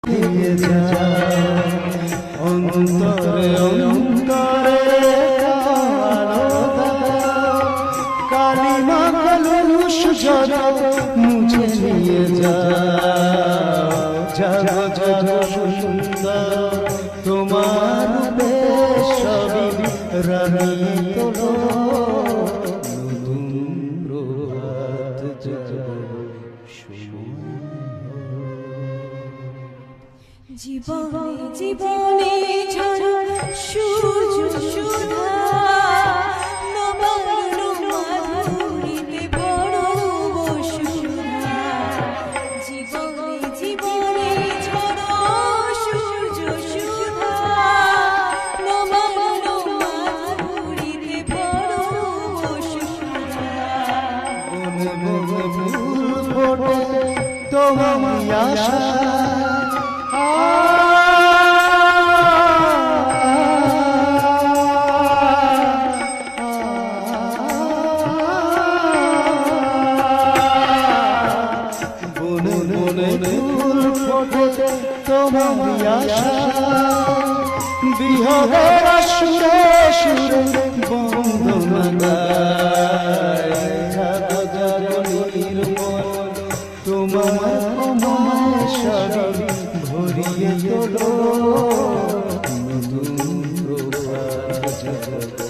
দিয়ে যায় অন্তরে অন্তরে কালিমা কলুষ যত মুছে নিয়ে যাও যাও সুন্দর তোমার সবই রানী তোলো নতুন প্রভাত জীবনে জীবনে ঝরা সূর্য সুধা নবান্ন মাধুরীতে ভরো বসুধা জীবনে জীবনে ঝরা সূর্য সুধা নবান্ন মাধুরীতে ভরো বসুধা বনে বনে ফুল ফোটে তোমার আশা বনে বনে ফুল ফোটে তোমার আশা বিহবের সুরে সুরে বন্দনা গায় জাগজনীর মন তোমার অময় শরীর ভরিয়ে তোলো নতুন প্রভাত জগৎ